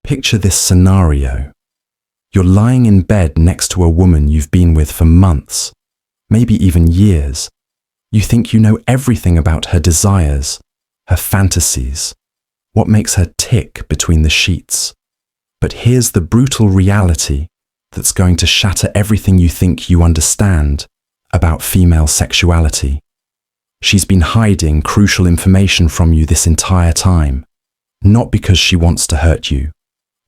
Picture this scenario. You're lying in bed next to a woman you've been with for months, maybe even years. You think you know everything about her desires, her fantasies, what makes her tick between the sheets. But here's the brutal reality that's going to shatter everything you think you understand about female sexuality. She's been hiding crucial information from you this entire time, not because she wants to hurt you,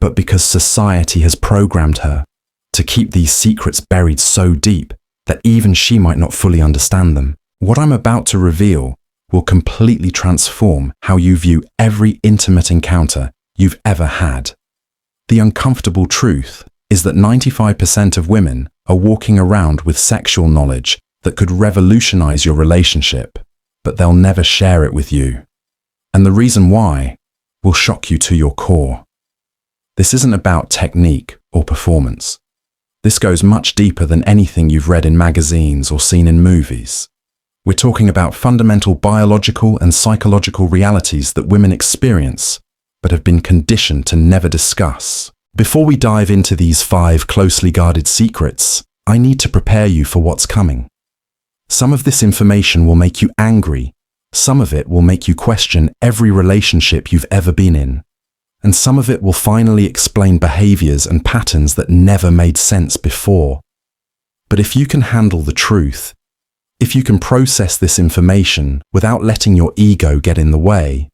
but because society has programmed her to keep these secrets buried so deep that even she might not fully understand them. What I'm about to reveal will completely transform how you view every intimate encounter you've ever had. The uncomfortable truth is that 95% of women are walking around with sexual knowledge that could revolutionize your relationship, but they'll never share it with you. And the reason why will shock you to your core. This isn't about technique or performance. This goes much deeper than anything you've read in magazines or seen in movies. We're talking about fundamental biological and psychological realities that women experience, but have been conditioned to never discuss. Before we dive into these 5 closely guarded secrets, I need to prepare you for what's coming. Some of this information will make you angry, some of it will make you question every relationship you've ever been in, and some of it will finally explain behaviors and patterns that never made sense before. But if you can handle the truth, if you can process this information without letting your ego get in the way,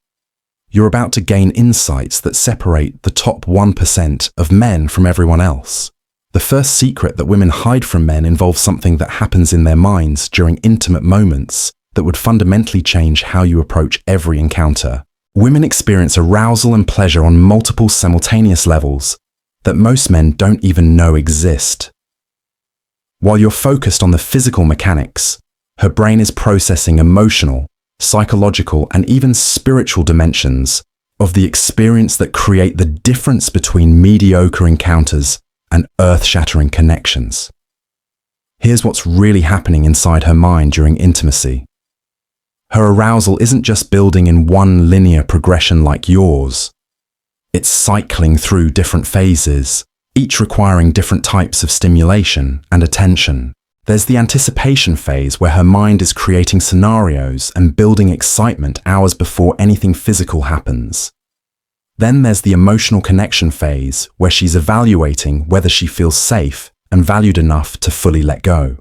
you're about to gain insights that separate the top 1% of men from everyone else. The first secret that women hide from men involves something that happens in their minds during intimate moments that would fundamentally change how you approach every encounter. Women experience arousal and pleasure on multiple simultaneous levels that most men don't even know exist. While you're focused on the physical mechanics, her brain is processing emotional, psychological, and even spiritual dimensions of the experience that create the difference between mediocre encounters and earth-shattering connections. Here's what's really happening inside her mind during intimacy. Her arousal isn't just building in one linear progression like yours. It's cycling through different phases, each requiring different types of stimulation and attention. There's the anticipation phase where her mind is creating scenarios and building excitement hours before anything physical happens. Then there's the emotional connection phase where she's evaluating whether she feels safe and valued enough to fully let go.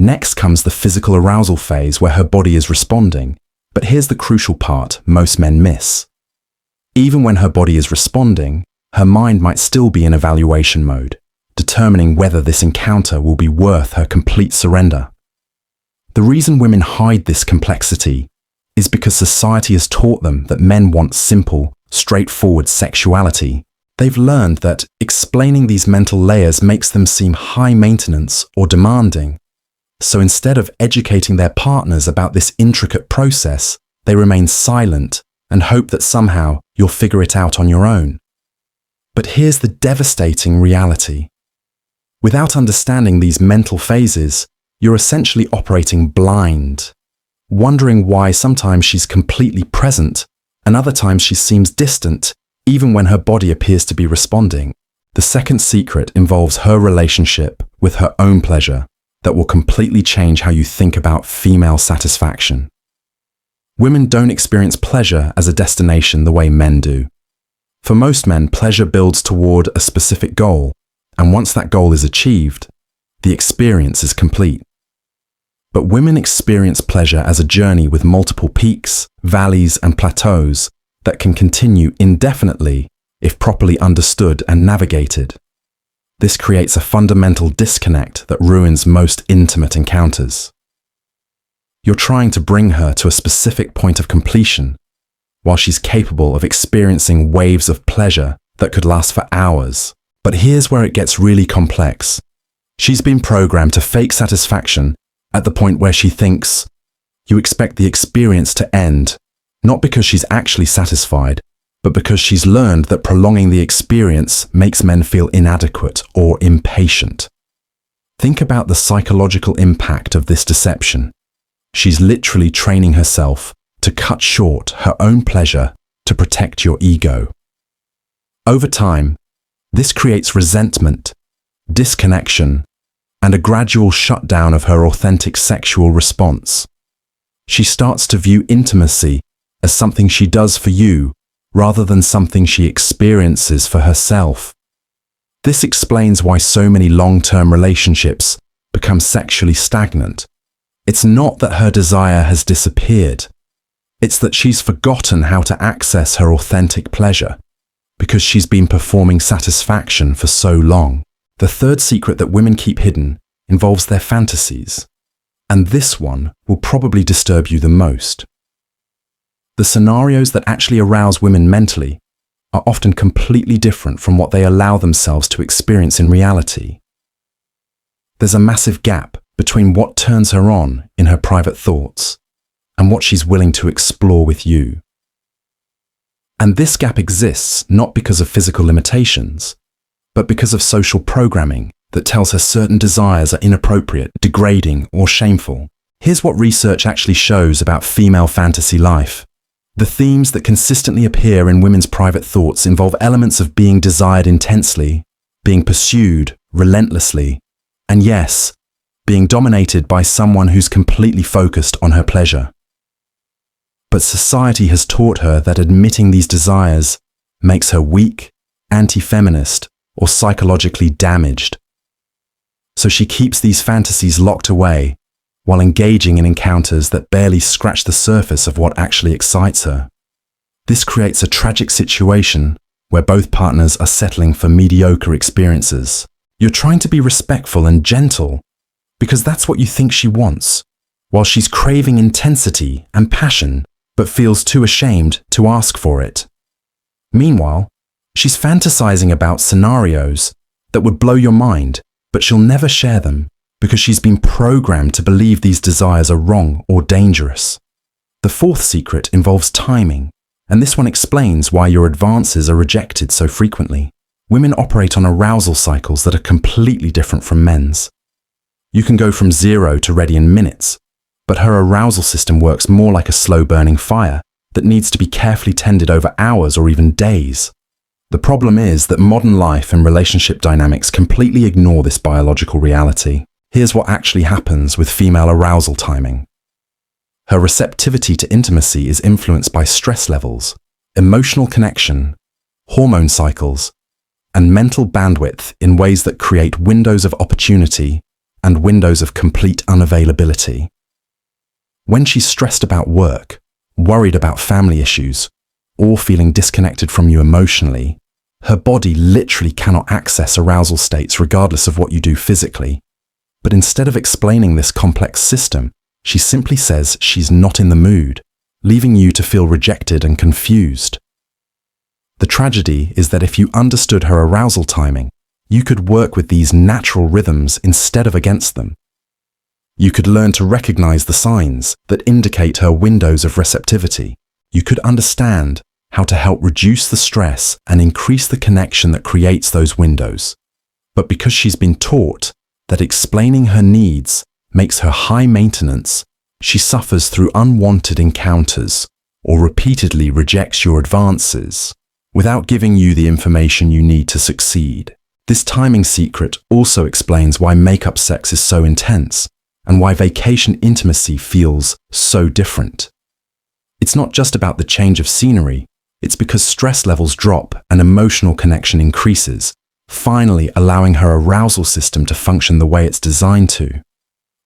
Next comes the physical arousal phase where her body is responding, but here's the crucial part most men miss. Even when her body is responding, her mind might still be in evaluation mode, determining whether this encounter will be worth her complete surrender. The reason women hide this complexity is because society has taught them that men want simple, straightforward sexuality. They've learned that explaining these mental layers makes them seem high maintenance or demanding. So instead of educating their partners about this intricate process, they remain silent and hope that somehow you'll figure it out on your own. But here's the devastating reality. Without understanding these mental phases, you're essentially operating blind, wondering why sometimes she's completely present and other times she seems distant, even when her body appears to be responding. The second secret involves her relationship with her own pleasure that will completely change how you think about female satisfaction. Women don't experience pleasure as a destination the way men do. For most men, pleasure builds toward a specific goal, and once that goal is achieved, the experience is complete. But women experience pleasure as a journey with multiple peaks, valleys, and plateaus that can continue indefinitely if properly understood and navigated. This creates a fundamental disconnect that ruins most intimate encounters. You're trying to bring her to a specific point of completion, while she's capable of experiencing waves of pleasure that could last for hours. But here's where it gets really complex. She's been programmed to fake satisfaction at the point where she thinks you expect the experience to end, not because she's actually satisfied, but because she's learned that prolonging the experience makes men feel inadequate or impatient. Think about the psychological impact of this deception. She's literally training herself to cut short her own pleasure to protect your ego. Over time, this creates resentment, disconnection, and a gradual shutdown of her authentic sexual response. She starts to view intimacy as something she does for you rather than something she experiences for herself. This explains why so many long-term relationships become sexually stagnant. It's not that her desire has disappeared. It's that she's forgotten how to access her authentic pleasure because she's been performing satisfaction for so long. The third secret that women keep hidden involves their fantasies, and this one will probably disturb you the most. The scenarios that actually arouse women mentally are often completely different from what they allow themselves to experience in reality. There's a massive gap between what turns her on in her private thoughts and what she's willing to explore with you. And this gap exists not because of physical limitations, but because of social programming that tells her certain desires are inappropriate, degrading, or shameful. Here's what research actually shows about female fantasy life. The themes that consistently appear in women's private thoughts involve elements of being desired intensely, being pursued relentlessly, and yes, being dominated by someone who's completely focused on her pleasure. But society has taught her that admitting these desires makes her weak, anti-feminist, or psychologically damaged. So she keeps these fantasies locked away while engaging in encounters that barely scratch the surface of what actually excites her. This creates a tragic situation where both partners are settling for mediocre experiences. You're trying to be respectful and gentle because that's what you think she wants, while she's craving intensity and passion but feels too ashamed to ask for it. Meanwhile, she's fantasizing about scenarios that would blow your mind, but she'll never share them because she's been programmed to believe these desires are wrong or dangerous. The fourth secret involves timing, and this one explains why your advances are rejected so frequently. Women operate on arousal cycles that are completely different from men's. You can go from 0 to ready in minutes, but her arousal system works more like a slow-burning fire that needs to be carefully tended over hours or even days. The problem is that modern life and relationship dynamics completely ignore this biological reality. Here's what actually happens with female arousal timing. Her receptivity to intimacy is influenced by stress levels, emotional connection, hormone cycles, and mental bandwidth in ways that create windows of opportunity and windows of complete unavailability. When she's stressed about work, worried about family issues, or feeling disconnected from you emotionally, her body literally cannot access arousal states regardless of what you do physically. But instead of explaining this complex system, she simply says she's not in the mood, leaving you to feel rejected and confused. The tragedy is that if you understood her arousal timing, you could work with these natural rhythms instead of against them. You could learn to recognize the signs that indicate her windows of receptivity. You could understand how to help reduce the stress and increase the connection that creates those windows. But because she's been taught that explaining her needs makes her high maintenance, she suffers through unwanted encounters or repeatedly rejects your advances without giving you the information you need to succeed. This timing secret also explains why makeup sex is so intense and why vacation intimacy feels so different. It's not just about the change of scenery, it's because stress levels drop and emotional connection increases, finally allowing her arousal system to function the way it's designed to.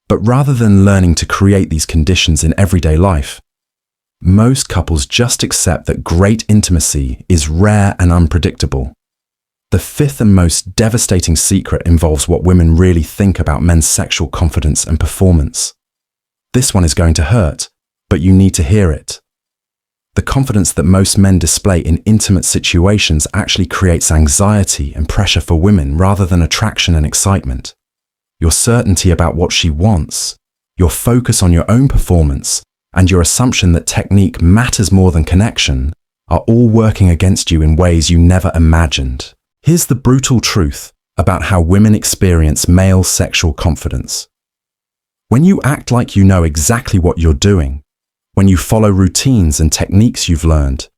But rather than learning to create these conditions in everyday life, most couples just accept that great intimacy is rare and unpredictable. The fifth and most devastating secret involves what women really think about men's sexual confidence and performance. This one is going to hurt, but you need to hear it. The confidence that most men display in intimate situations actually creates anxiety and pressure for women rather than attraction and excitement. Your certainty about what she wants, your focus on your own performance, and your assumption that technique matters more than connection are all working against you in ways you never imagined. Here's the brutal truth about how women experience male sexual confidence. When you act like you know exactly what you're doing, when you follow routines and techniques you've learned,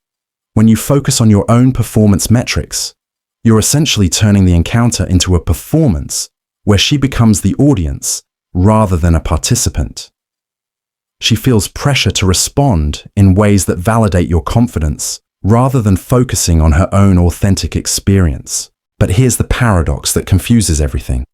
When you focus on your own performance metrics, you're essentially turning the encounter into a performance where she becomes the audience rather than a participant. She feels pressure to respond in ways that validate your confidence rather than focusing on her own authentic experience. But here's the paradox that confuses everything.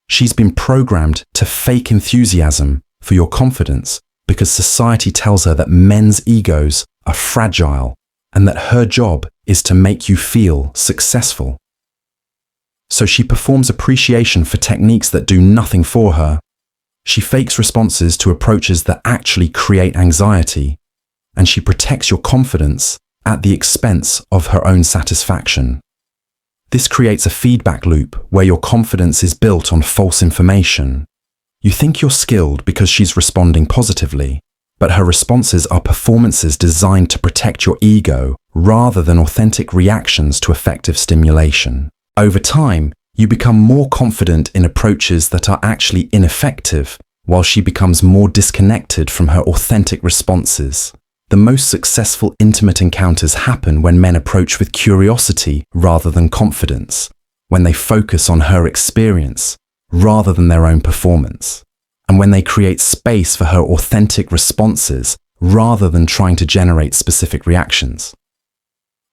She's been programmed to fake enthusiasm for your confidence because society tells her that men's egos are fragile and that her job is to make you feel successful. So she performs appreciation for techniques that do nothing for her. She fakes responses to approaches that actually create anxiety, and she protects your confidence at the expense of her own satisfaction. This creates a feedback loop where your confidence is built on false information. You think you're skilled because she's responding positively, but her responses are performances designed to protect your ego rather than authentic reactions to effective stimulation. Over time, you become more confident in approaches that are actually ineffective, while she becomes more disconnected from her authentic responses. The most successful intimate encounters happen when men approach with curiosity rather than confidence, when they focus on her experience rather than their own performance, and when they create space for her authentic responses rather than trying to generate specific reactions.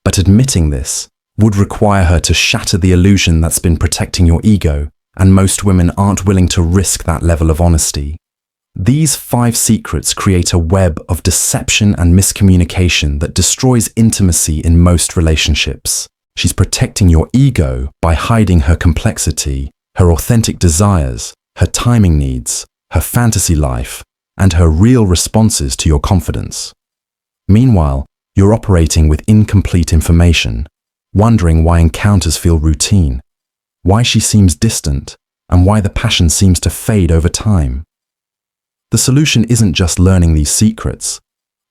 But admitting this would require her to shatter the illusion that's been protecting your ego, and most women aren't willing to risk that level of honesty. These 5 secrets create a web of deception and miscommunication that destroys intimacy in most relationships. She's protecting your ego by hiding her complexity, her authentic desires, her timing needs, her fantasy life, and her real responses to your confidence. Meanwhile, you're operating with incomplete information, wondering why encounters feel routine, why she seems distant, and why the passion seems to fade over time. The solution isn't just learning these secrets.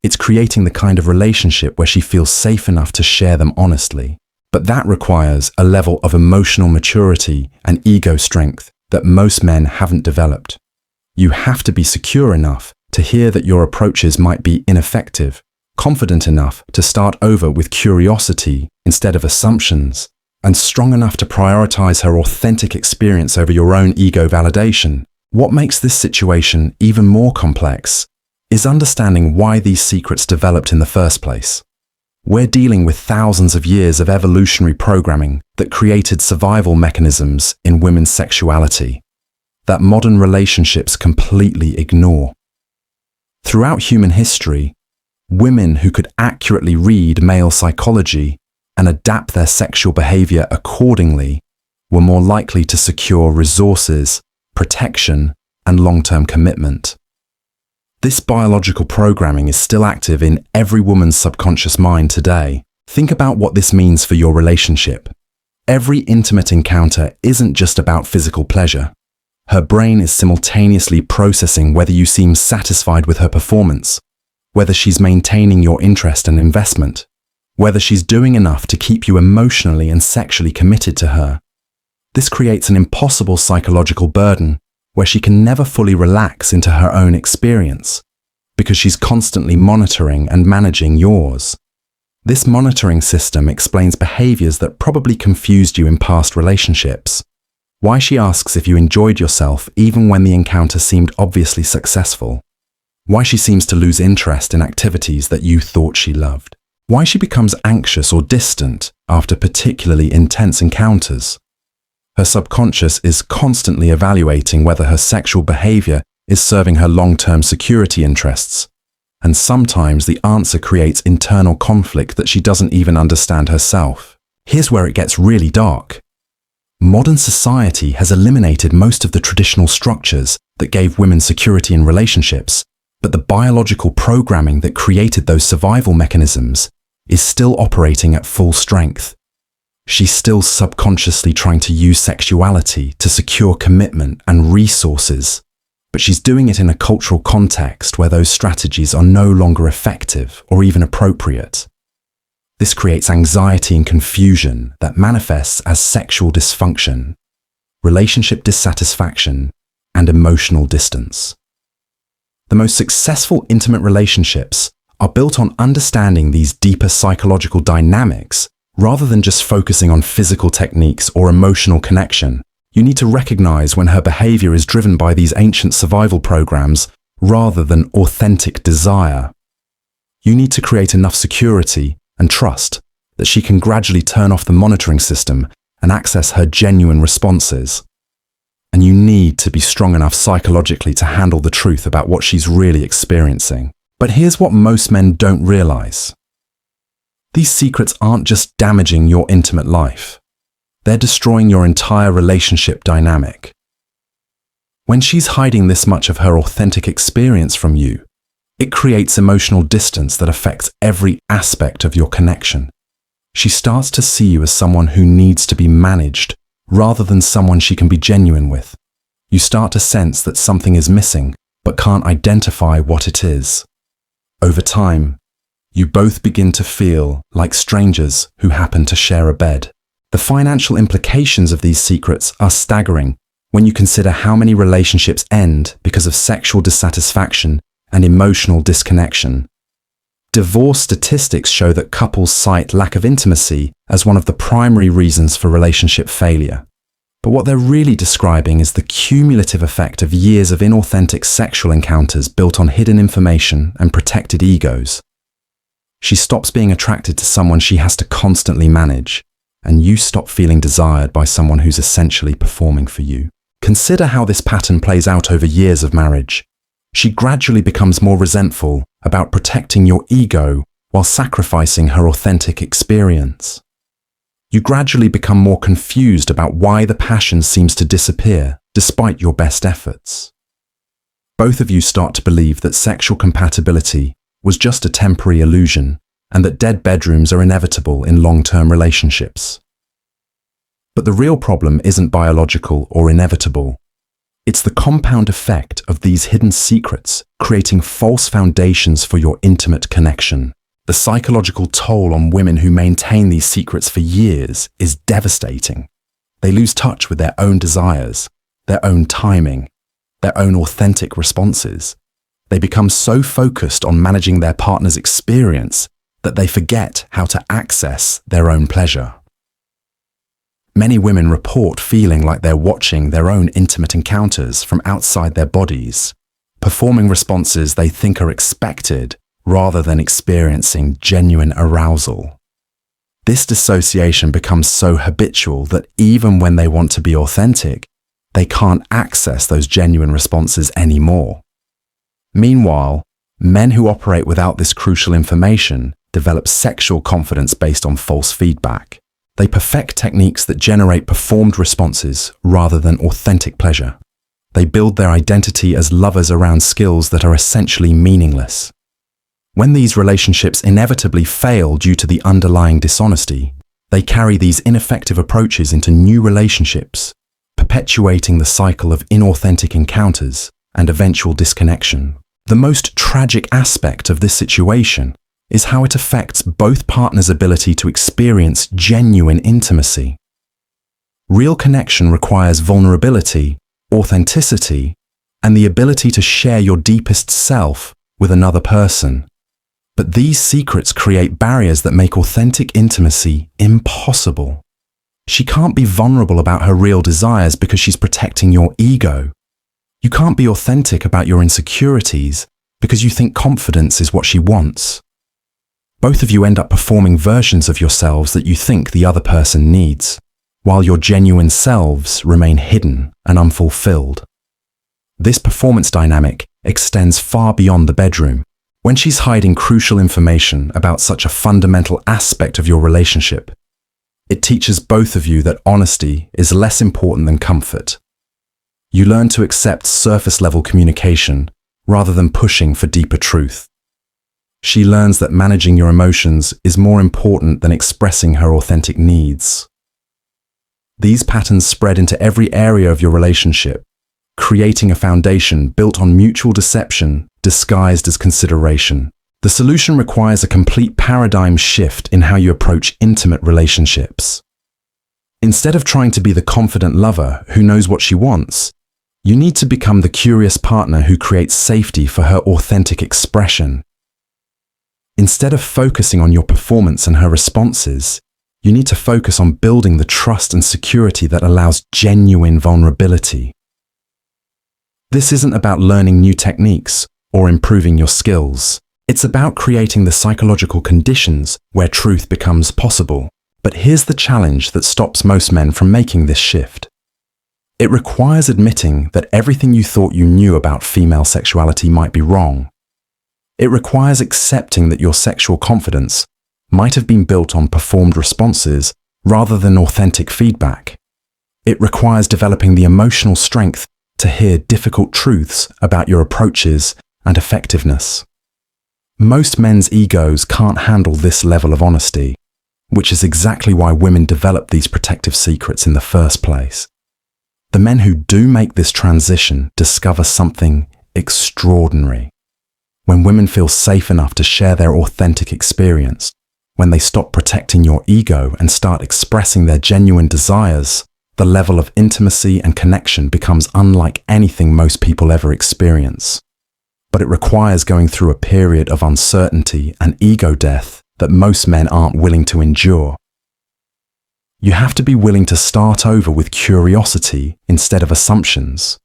It's creating the kind of relationship where she feels safe enough to share them honestly. But that requires a level of emotional maturity and ego strength that most men haven't developed. You have to be secure enough to hear that your approaches might be ineffective, confident enough to start over with curiosity instead of assumptions, and strong enough to prioritize her authentic experience over your own ego validation. What makes this situation even more complex is understanding why these secrets developed in the first place. We're dealing with thousands of years of evolutionary programming that created survival mechanisms in women's sexuality that modern relationships completely ignore. Throughout human history, women who could accurately read male psychology and adapt their sexual behavior accordingly were more likely to secure resources, protection, and long-term commitment. This biological programming is still active in every woman's subconscious mind today. Think about what this means for your relationship. Every intimate encounter isn't just about physical pleasure. Her brain is simultaneously processing whether you seem satisfied with her performance, whether she's maintaining your interest and investment, whether she's doing enough to keep you emotionally and sexually committed to her. This creates an impossible psychological burden where she can never fully relax into her own experience because she's constantly monitoring and managing yours. This monitoring system explains behaviors that probably confused you in past relationships. Why she asks if you enjoyed yourself even when the encounter seemed obviously successful. Why she seems to lose interest in activities that you thought she loved. Why she becomes anxious or distant after particularly intense encounters. Her subconscious is constantly evaluating whether her sexual behavior is serving her long-term security interests, and sometimes the answer creates internal conflict that she doesn't even understand herself. Here's where it gets really dark. Modern society has eliminated most of the traditional structures that gave women security in relationships, but the biological programming that created those survival mechanisms is still operating at full strength. She's still subconsciously trying to use sexuality to secure commitment and resources, but she's doing it in a cultural context where those strategies are no longer effective or even appropriate. This creates anxiety and confusion that manifests as sexual dysfunction, relationship dissatisfaction, and emotional distance. The most successful intimate relationships are built on understanding these deeper psychological dynamics rather than just focusing on physical techniques or emotional connection. You need to recognize when her behavior is driven by these ancient survival programs rather than authentic desire. You need to create enough security and trust that she can gradually turn off the monitoring system and access her genuine responses. And you need to be strong enough psychologically to handle the truth about what she's really experiencing. But here's what most men don't realize. These secrets aren't just damaging your intimate life. They're destroying your entire relationship dynamic. When she's hiding this much of her authentic experience from you, it creates emotional distance that affects every aspect of your connection. She starts to see you as someone who needs to be managed rather than someone she can be genuine with. You start to sense that something is missing but can't identify what it is. Over time, you both begin to feel like strangers who happen to share a bed. The financial implications of these secrets are staggering when you consider how many relationships end because of sexual dissatisfaction and emotional disconnection. Divorce statistics show that couples cite lack of intimacy as one of the primary reasons for relationship failure. But what they're really describing is the cumulative effect of years of inauthentic sexual encounters built on hidden information and protected egos. She stops being attracted to someone she has to constantly manage, and you stop feeling desired by someone who's essentially performing for you. Consider how this pattern plays out over years of marriage. She gradually becomes more resentful about protecting your ego while sacrificing her authentic experience. You gradually become more confused about why the passion seems to disappear despite your best efforts. Both of you start to believe that sexual compatibility was just a temporary illusion and that dead bedrooms are inevitable in long-term relationships. But the real problem isn't biological or inevitable. It's the compound effect of these hidden secrets creating false foundations for your intimate connection. The psychological toll on women who maintain these secrets for years is devastating. They lose touch with their own desires, their own timing, their own authentic responses. They become so focused on managing their partner's experience that they forget how to access their own pleasure. Many women report feeling like they're watching their own intimate encounters from outside their bodies, performing responses they think are expected rather than experiencing genuine arousal. This dissociation becomes so habitual that even when they want to be authentic, they can't access those genuine responses anymore. Meanwhile, men who operate without this crucial information develop sexual confidence based on false feedback. They perfect techniques that generate performed responses rather than authentic pleasure. They build their identity as lovers around skills that are essentially meaningless. When these relationships inevitably fail due to the underlying dishonesty, they carry these ineffective approaches into new relationships, perpetuating the cycle of inauthentic encounters and eventual disconnection. The most tragic aspect of this situation is how it affects both partners' ability to experience genuine intimacy. Real connection requires vulnerability, authenticity, and the ability to share your deepest self with another person. But these secrets create barriers that make authentic intimacy impossible. She can't be vulnerable about her real desires because she's protecting your ego. You can't be authentic about your insecurities because you think confidence is what she wants. Both of you end up performing versions of yourselves that you think the other person needs, while your genuine selves remain hidden and unfulfilled. This performance dynamic extends far beyond the bedroom. When she's hiding crucial information about such a fundamental aspect of your relationship, it teaches both of you that honesty is less important than comfort. You learn to accept surface-level communication rather than pushing for deeper truth. She learns that managing your emotions is more important than expressing her authentic needs. These patterns spread into every area of your relationship, creating a foundation built on mutual deception disguised as consideration. The solution requires a complete paradigm shift in how you approach intimate relationships. Instead of trying to be the confident lover who knows what she wants, you need to become the curious partner who creates safety for her authentic expression. Instead of focusing on your performance and her responses, you need to focus on building the trust and security that allows genuine vulnerability. This isn't about learning new techniques or improving your skills. It's about creating the psychological conditions where truth becomes possible. But here's the challenge that stops most men from making this shift. It requires admitting that everything you thought you knew about female sexuality might be wrong. It requires accepting that your sexual confidence might have been built on performed responses rather than authentic feedback. It requires developing the emotional strength to hear difficult truths about your approaches and effectiveness. Most men's egos can't handle this level of honesty, which is exactly why women develop these protective secrets in the first place. The men who do make this transition discover something extraordinary. When women feel safe enough to share their authentic experience, when they stop protecting your ego and start expressing their genuine desires, the level of intimacy and connection becomes unlike anything most people ever experience. But it requires going through a period of uncertainty and ego death that most men aren't willing to endure. You have to be willing to start over with curiosity instead of assumptions,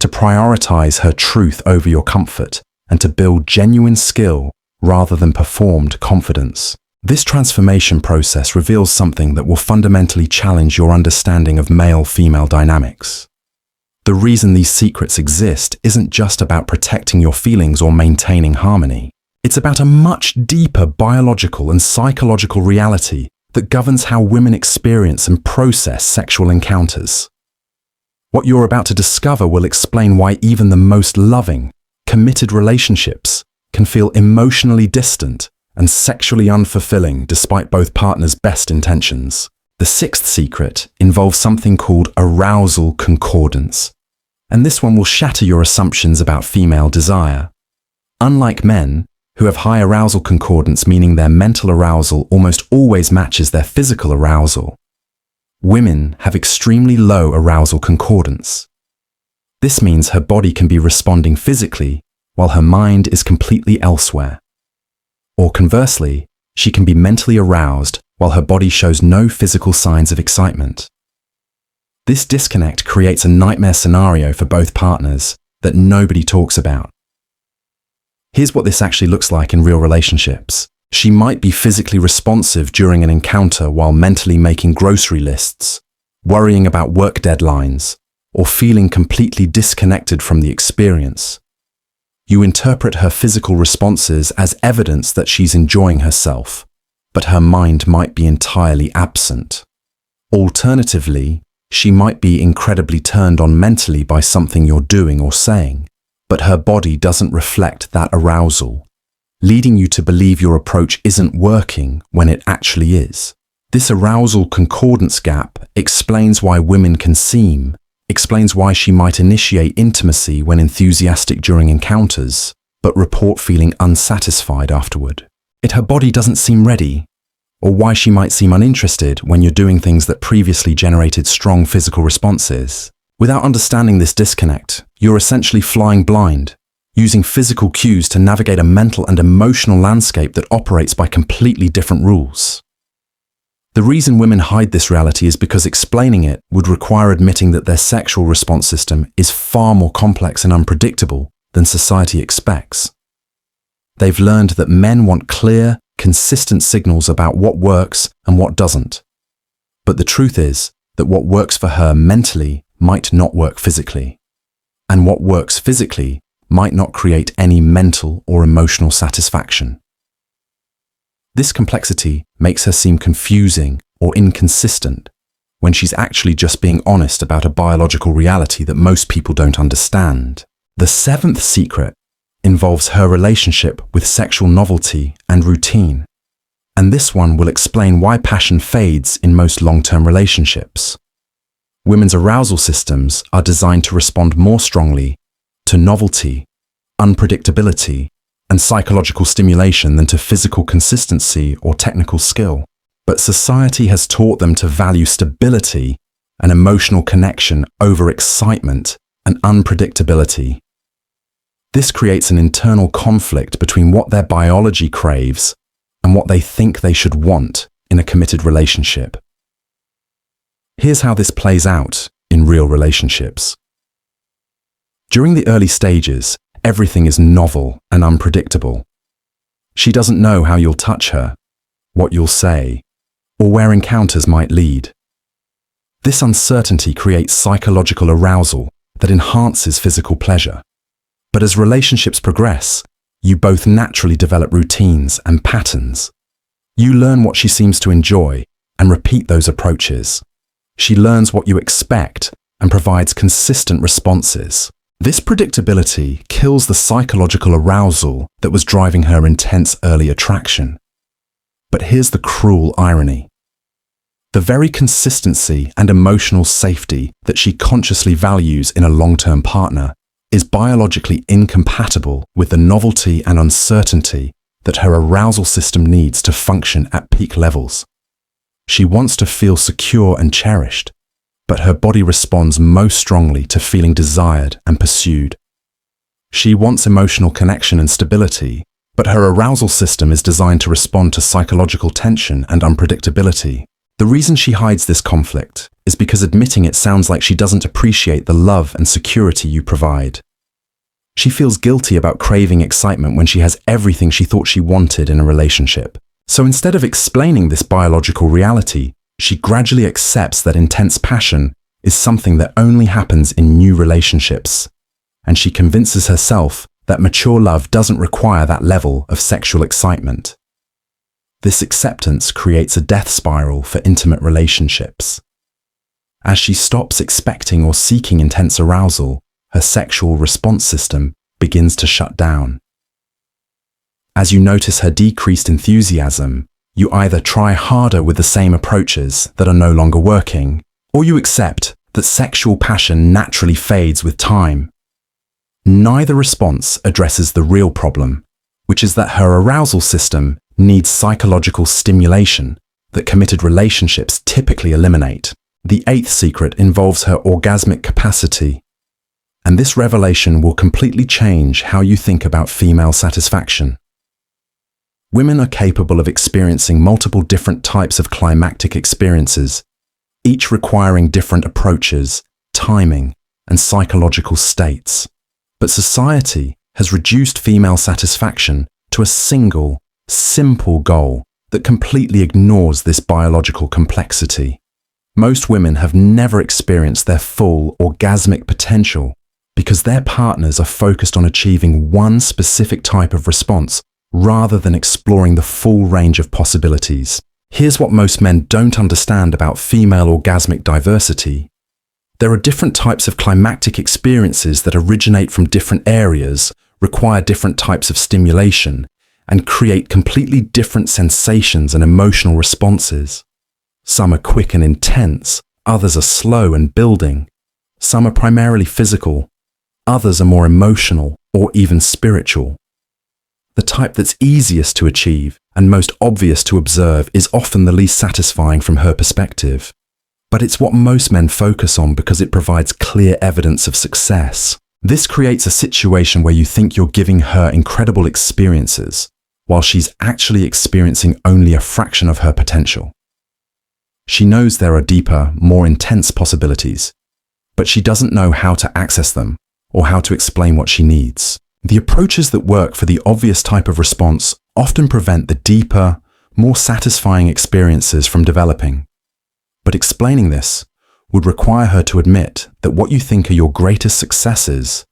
to prioritize her truth over your comfort, and to build genuine skill rather than performed confidence. This transformation process reveals something that will fundamentally challenge your understanding of male-female dynamics. The reason these secrets exist isn't just about protecting your feelings or maintaining harmony. It's about a much deeper biological and psychological reality that governs how women experience and process sexual encounters. What you're about to discover will explain why even the most loving, committed relationships can feel emotionally distant and sexually unfulfilling despite both partners' best intentions. The sixth secret involves something called arousal concordance, and this one will shatter your assumptions about female desire. Unlike men, who have high arousal concordance, meaning their mental arousal almost always matches their physical arousal, women have extremely low arousal concordance. This means her body can be responding physically while her mind is completely elsewhere. Or conversely, she can be mentally aroused while her body shows no physical signs of excitement. This disconnect creates a nightmare scenario for both partners that nobody talks about. Here's what this actually looks like in real relationships. She might be physically responsive during an encounter while mentally making grocery lists, worrying about work deadlines, or feeling completely disconnected from the experience. You interpret her physical responses as evidence that she's enjoying herself, but her mind might be entirely absent. Alternatively, she might be incredibly turned on mentally by something you're doing or saying, but her body doesn't reflect that arousal, leading you to believe your approach isn't working when it actually is. This arousal concordance gap explains why she might initiate intimacy when enthusiastic during encounters, but report feeling unsatisfied afterward. Her body doesn't seem ready, or why she might seem uninterested when you're doing things that previously generated strong physical responses. Without understanding this disconnect, you're essentially flying blind, using physical cues to navigate a mental and emotional landscape that operates by completely different rules. The reason women hide this reality is because explaining it would require admitting that their sexual response system is far more complex and unpredictable than society expects. They've learned that men want clear, consistent signals about what works and what doesn't. But the truth is that what works for her mentally might not work physically, and what works physically might not create any mental or emotional satisfaction. This complexity makes her seem confusing or inconsistent when she's actually just being honest about a biological reality that most people don't understand. The seventh secret involves her relationship with sexual novelty and routine, and this one will explain why passion fades in most long-term relationships. Women's arousal systems are designed to respond more strongly to novelty, unpredictability, and psychological stimulation than to physical consistency or technical skill. But society has taught them to value stability and emotional connection over excitement and unpredictability. This creates an internal conflict between what their biology craves and what they think they should want in a committed relationship. Here's how this plays out in real relationships. During the early stages, everything is novel and unpredictable. She doesn't know how you'll touch her, what you'll say, or where encounters might lead. This uncertainty creates psychological arousal that enhances physical pleasure. But as relationships progress, you both naturally develop routines and patterns. You learn what she seems to enjoy and repeat those approaches. She learns what you expect and provides consistent responses. This predictability kills the psychological arousal that was driving her intense early attraction. But here's the cruel irony. The very consistency and emotional safety that she consciously values in a long-term partner is biologically incompatible with the novelty and uncertainty that her arousal system needs to function at peak levels. She wants to feel secure and cherished, but her body responds most strongly to feeling desired and pursued. She wants emotional connection and stability, but her arousal system is designed to respond to psychological tension and unpredictability. The reason she hides this conflict is because admitting it sounds like she doesn't appreciate the love and security you provide. She feels guilty about craving excitement when she has everything she thought she wanted in a relationship. So instead of explaining this biological reality, she gradually accepts that intense passion is something that only happens in new relationships, and she convinces herself that mature love doesn't require that level of sexual excitement. This acceptance creates a death spiral for intimate relationships. As she stops expecting or seeking intense arousal, her sexual response system begins to shut down. As you notice her decreased enthusiasm, you either try harder with the same approaches that are no longer working, or you accept that sexual passion naturally fades with time. Neither response addresses the real problem, which is that her arousal system needs psychological stimulation that committed relationships typically eliminate. The eighth secret involves her orgasmic capacity, and this revelation will completely change how you think about female satisfaction. Women are capable of experiencing multiple different types of climactic experiences, each requiring different approaches, timing, and psychological states. But society has reduced female satisfaction to a single, simple goal that completely ignores this biological complexity. Most women have never experienced their full orgasmic potential because their partners are focused on achieving one specific type of response rather than exploring the full range of possibilities. Here's what most men don't understand about female orgasmic diversity. There are different types of climactic experiences that originate from different areas, require different types of stimulation, and create completely different sensations and emotional responses. Some are quick and intense, others are slow and building. Some are primarily physical, others are more emotional or even spiritual. The type that's easiest to achieve and most obvious to observe is often the least satisfying from her perspective. But it's what most men focus on because it provides clear evidence of success. This creates a situation where you think you're giving her incredible experiences, while she's actually experiencing only a fraction of her potential. She knows there are deeper, more intense possibilities, but she doesn't know how to access them or how to explain what she needs. The approaches that work for the obvious type of response often prevent the deeper, more satisfying experiences from developing. But explaining this would require her to admit that what you think are your greatest successes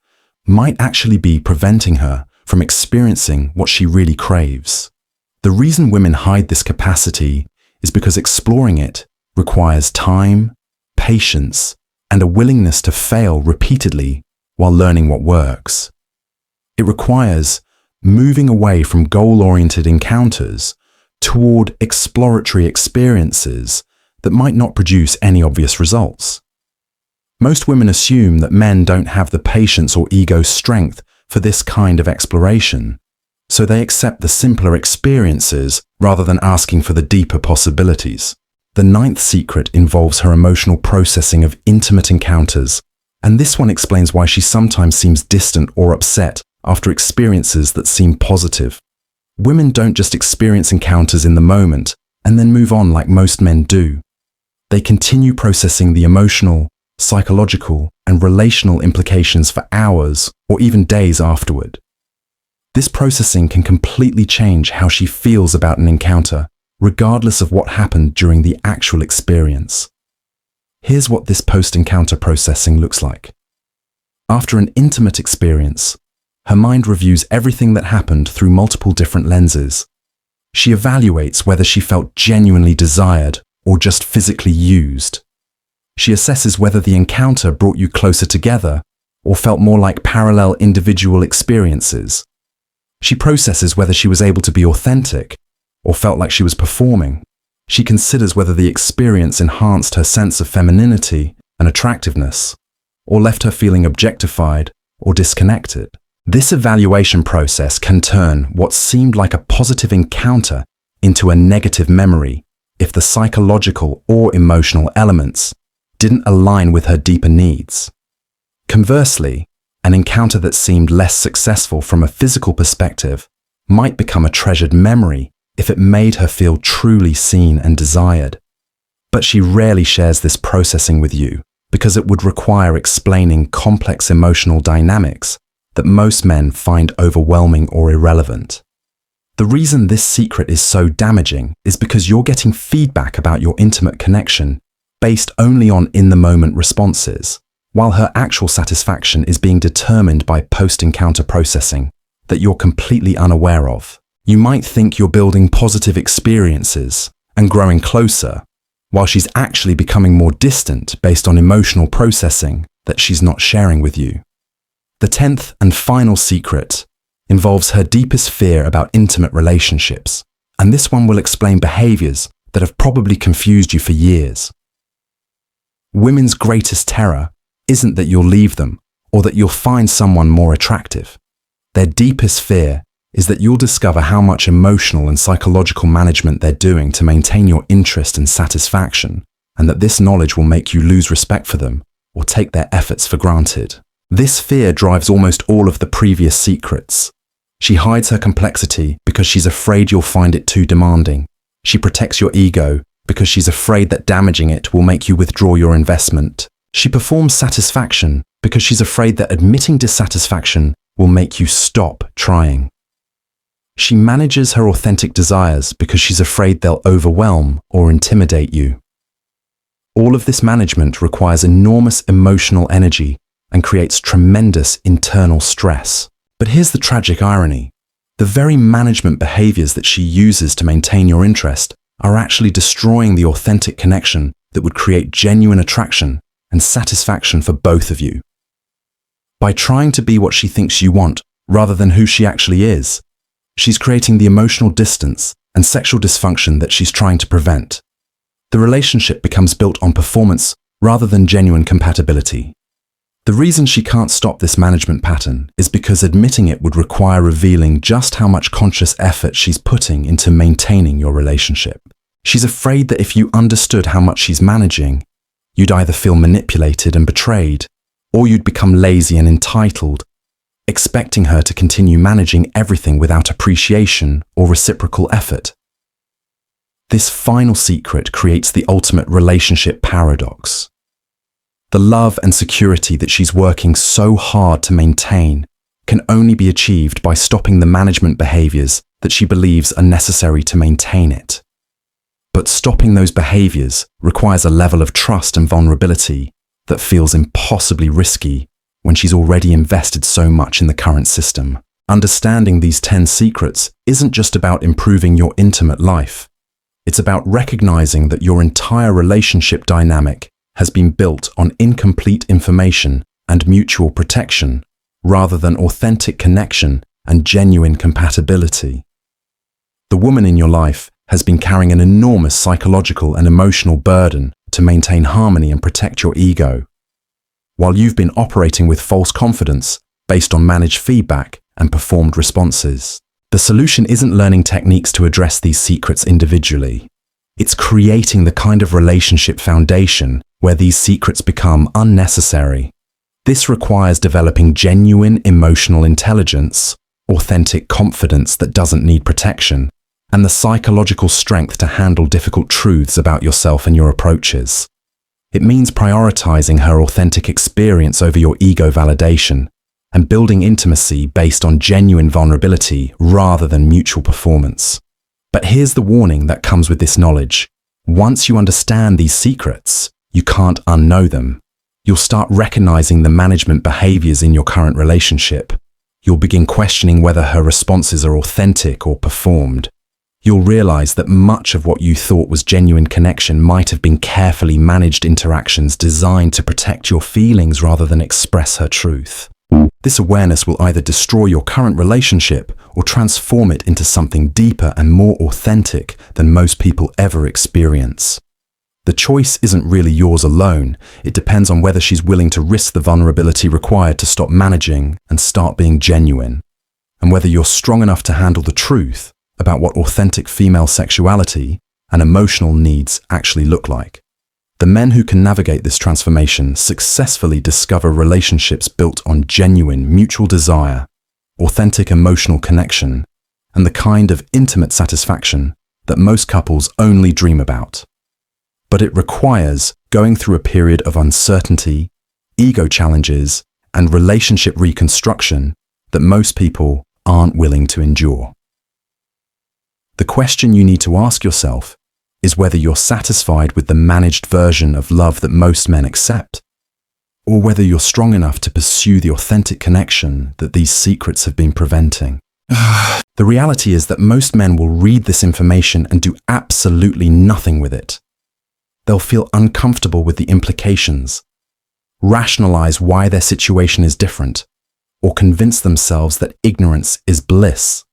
might actually be preventing her from experiencing what she really craves. The reason women hide this capacity is because exploring it requires time, patience, and a willingness to fail repeatedly while learning what works. It requires moving away from goal-oriented encounters toward exploratory experiences that might not produce any obvious results. Most women assume that men don't have the patience or ego strength for this kind of exploration, so they accept the simpler experiences rather than asking for the deeper possibilities. The ninth secret involves her emotional processing of intimate encounters, and this one explains why she sometimes seems distant or upset after experiences that seem positive. Women don't just experience encounters in the moment and then move on like most men do. They continue processing the emotional, psychological, and relational implications for hours or even days afterward. This processing can completely change how she feels about an encounter, regardless of what happened during the actual experience. Here's what this post-encounter processing looks like. After an intimate experience, her mind reviews everything that happened through multiple different lenses. She evaluates whether she felt genuinely desired or just physically used. She assesses whether the encounter brought you closer together or felt more like parallel individual experiences. She processes whether she was able to be authentic or felt like she was performing. She considers whether the experience enhanced her sense of femininity and attractiveness or left her feeling objectified or disconnected. This evaluation process can turn what seemed like a positive encounter into a negative memory if the psychological or emotional elements didn't align with her deeper needs. Conversely, an encounter that seemed less successful from a physical perspective might become a treasured memory if it made her feel truly seen and desired. But she rarely shares this processing with you because it would require explaining complex emotional dynamics that most men find overwhelming or irrelevant. The reason this secret is so damaging is because you're getting feedback about your intimate connection based only on in-the-moment responses, while her actual satisfaction is being determined by post-encounter processing that you're completely unaware of. You might think you're building positive experiences and growing closer, while she's actually becoming more distant based on emotional processing that she's not sharing with you. The 10th and final secret involves her deepest fear about intimate relationships, and this one will explain behaviors that have probably confused you for years. Women's greatest terror isn't that you'll leave them or that you'll find someone more attractive. Their deepest fear is that you'll discover how much emotional and psychological management they're doing to maintain your interest and satisfaction, and that this knowledge will make you lose respect for them or take their efforts for granted. This fear drives almost all of the previous secrets. She hides her complexity because she's afraid you'll find it too demanding. She protects your ego because she's afraid that damaging it will make you withdraw your investment. She performs satisfaction because she's afraid that admitting dissatisfaction will make you stop trying. She manages her authentic desires because she's afraid they'll overwhelm or intimidate you. All of this management requires enormous emotional energy and creates tremendous internal stress. But here's the tragic irony. The very management behaviors that she uses to maintain your interest are actually destroying the authentic connection that would create genuine attraction and satisfaction for both of you. By trying to be what she thinks you want rather than who she actually is, she's creating the emotional distance and sexual dysfunction that she's trying to prevent. The relationship becomes built on performance rather than genuine compatibility. The reason she can't stop this management pattern is because admitting it would require revealing just how much conscious effort she's putting into maintaining your relationship. She's afraid that if you understood how much she's managing, you'd either feel manipulated and betrayed, or you'd become lazy and entitled, expecting her to continue managing everything without appreciation or reciprocal effort. This final secret creates the ultimate relationship paradox. The love and security that she's working so hard to maintain can only be achieved by stopping the management behaviors that she believes are necessary to maintain it. But stopping those behaviors requires a level of trust and vulnerability that feels impossibly risky when she's already invested so much in the current system. Understanding these 10 secrets isn't just about improving your intimate life. It's about recognizing that your entire relationship dynamic has been built on incomplete information and mutual protection, rather than authentic connection and genuine compatibility. The woman in your life has been carrying an enormous psychological and emotional burden to maintain harmony and protect your ego, while you've been operating with false confidence based on managed feedback and performed responses. The solution isn't learning techniques to address these secrets individually. It's creating the kind of relationship foundation where these secrets become unnecessary, This requires developing genuine emotional intelligence, authentic confidence that doesn't need protection, and the psychological strength to handle difficult truths about yourself and your approaches. It means prioritizing her authentic experience over your ego validation and building intimacy based on genuine vulnerability rather than mutual performance. But here's the warning that comes with this knowledge. Once you understand these secrets, you can't unknow them. You'll start recognizing the management behaviors in your current relationship. You'll begin questioning whether her responses are authentic or performed. You'll realize that much of what you thought was genuine connection might have been carefully managed interactions designed to protect your feelings rather than express her truth. This awareness will either destroy your current relationship or transform it into something deeper and more authentic than most people ever experience. The choice isn't really yours alone. It depends on whether she's willing to risk the vulnerability required to stop managing and start being genuine, and whether you're strong enough to handle the truth about what authentic female sexuality and emotional needs actually look like. The men who can navigate this transformation successfully discover relationships built on genuine mutual desire, authentic emotional connection, and the kind of intimate satisfaction that most couples only dream about. But it requires going through a period of uncertainty, ego challenges, and relationship reconstruction that most people aren't willing to endure. The question you need to ask yourself is whether you're satisfied with the managed version of love that most men accept, or whether you're strong enough to pursue the authentic connection that these secrets have been preventing. The reality is that most men will read this information and do absolutely nothing with it. They'll feel uncomfortable with the implications, rationalize why their situation is different, or convince themselves that ignorance is bliss.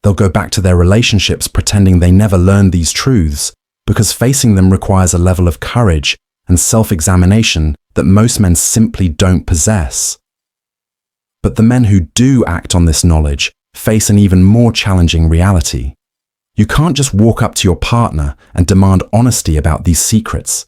They'll go back to their relationships pretending they never learned these truths because facing them requires a level of courage and self-examination that most men simply don't possess. But the men who do act on this knowledge face an even more challenging reality. You can't just walk up to your partner and demand honesty about these secrets.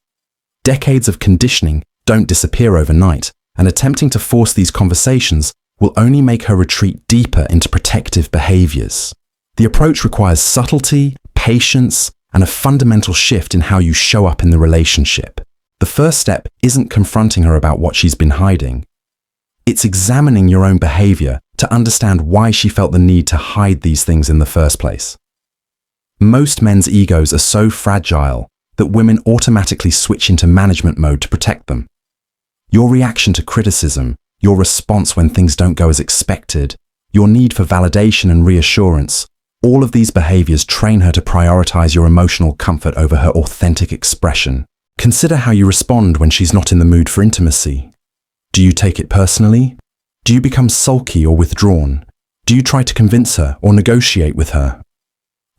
Decades of conditioning don't disappear overnight, and attempting to force these conversations will only make her retreat deeper into protective behaviors. The approach requires subtlety, patience, and a fundamental shift in how you show up in the relationship. The first step isn't confronting her about what she's been hiding. It's examining your own behavior to understand why she felt the need to hide these things in the first place. Most men's egos are so fragile that women automatically switch into management mode to protect them. Your reaction to criticism, your response when things don't go as expected, your need for validation and reassurance, all of these behaviors train her to prioritize your emotional comfort over her authentic expression. Consider how you respond when she's not in the mood for intimacy. Do you take it personally? Do you become sulky or withdrawn? Do you try to convince her or negotiate with her?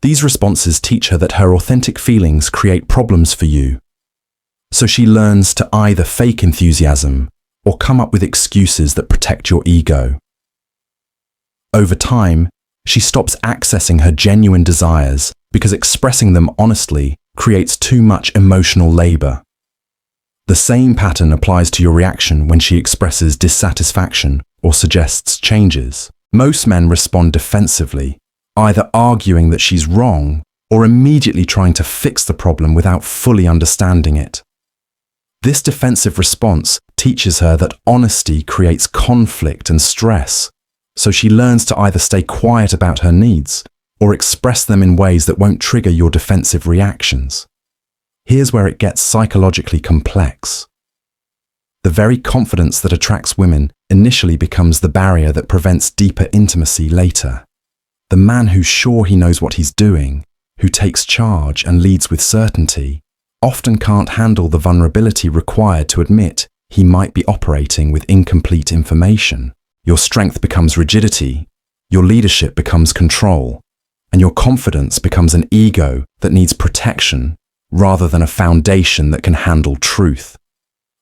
These responses teach her that her authentic feelings create problems for you. So she learns to either fake enthusiasm or come up with excuses that protect your ego. Over time, she stops accessing her genuine desires because expressing them honestly creates too much emotional labor. The same pattern applies to your reaction when she expresses dissatisfaction or suggests changes. Most men respond defensively, either arguing that she's wrong or immediately trying to fix the problem without fully understanding it. This defensive response teaches her that honesty creates conflict and stress, so she learns to either stay quiet about her needs or express them in ways that won't trigger your defensive reactions. Here's where it gets psychologically complex. The very confidence that attracts women initially becomes the barrier that prevents deeper intimacy later. The man who's sure he knows what he's doing, who takes charge and leads with certainty, often can't handle the vulnerability required to admit he might be operating with incomplete information. Your strength becomes rigidity, your leadership becomes control, and your confidence becomes an ego that needs protection rather than a foundation that can handle truth.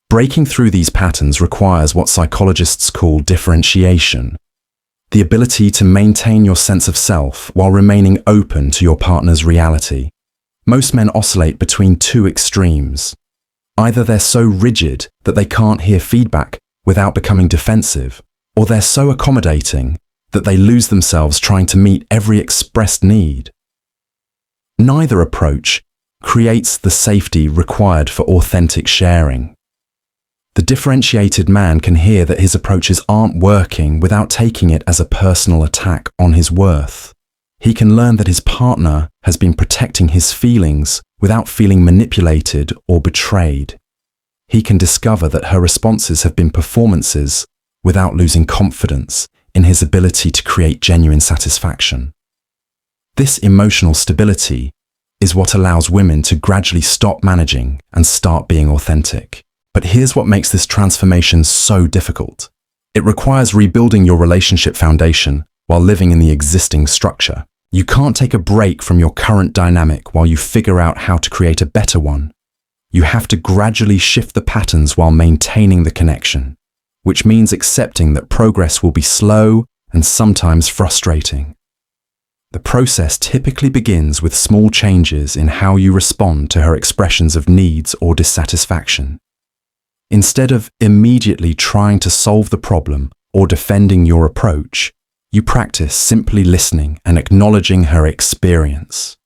Breaking through these patterns requires what psychologists call differentiation, the ability to maintain your sense of self while remaining open to your partner's reality. Most men oscillate between two extremes. Either they're so rigid that they can't hear feedback without becoming defensive, or they're so accommodating that they lose themselves trying to meet every expressed need. Neither approach creates the safety required for authentic sharing. The differentiated man can hear that his approaches aren't working without taking it as a personal attack on his worth. He can learn that his partner has been protecting his feelings without feeling manipulated or betrayed. He can discover that her responses have been performances without losing confidence in his ability to create genuine satisfaction. This emotional stability is what allows women to gradually stop managing and start being authentic. But here's what makes this transformation so difficult. It requires rebuilding your relationship foundation while living in the existing structure. You can't take a break from your current dynamic while you figure out how to create a better one. You have to gradually shift the patterns while maintaining the connection, which means accepting that progress will be slow and sometimes frustrating. The process typically begins with small changes in how you respond to her expressions of needs or dissatisfaction. Instead of immediately trying to solve the problem or defending your approach, you practice simply listening and acknowledging her experience.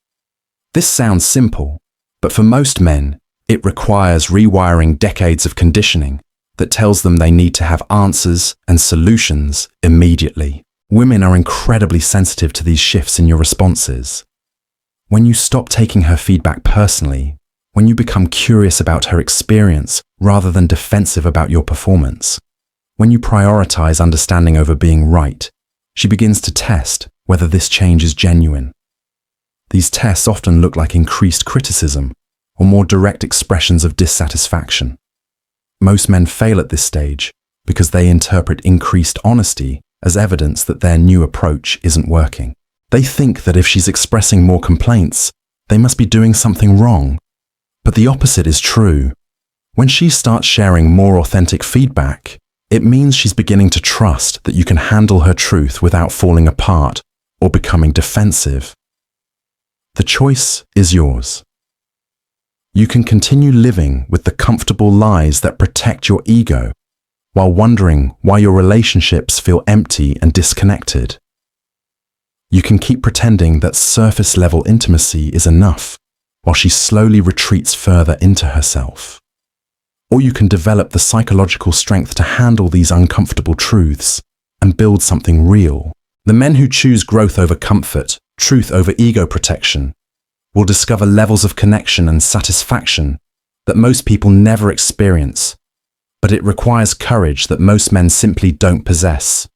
This sounds simple, but for most men, it requires rewiring decades of conditioning that tells them they need to have answers and solutions immediately. Women are incredibly sensitive to these shifts in your responses. When you stop taking her feedback personally, when you become curious about her experience rather than defensive about your performance, when you prioritize understanding over being right, she begins to test whether this change is genuine. These tests often look like increased criticism or more direct expressions of dissatisfaction. Most men fail at this stage because they interpret increased honesty as evidence that their new approach isn't working. They think that if she's expressing more complaints, they must be doing something wrong. But the opposite is true. When she starts sharing more authentic feedback, it means she's beginning to trust that you can handle her truth without falling apart or becoming defensive. The choice is yours. You can continue living with the comfortable lies that protect your ego while wondering why your relationships feel empty and disconnected. You can keep pretending that surface-level intimacy is enough while she slowly retreats further into herself. Or you can develop the psychological strength to handle these uncomfortable truths and build something real. The men who choose growth over comfort, truth over ego protection, will discover levels of connection and satisfaction that most people never experience, but it requires courage that most men simply don't possess.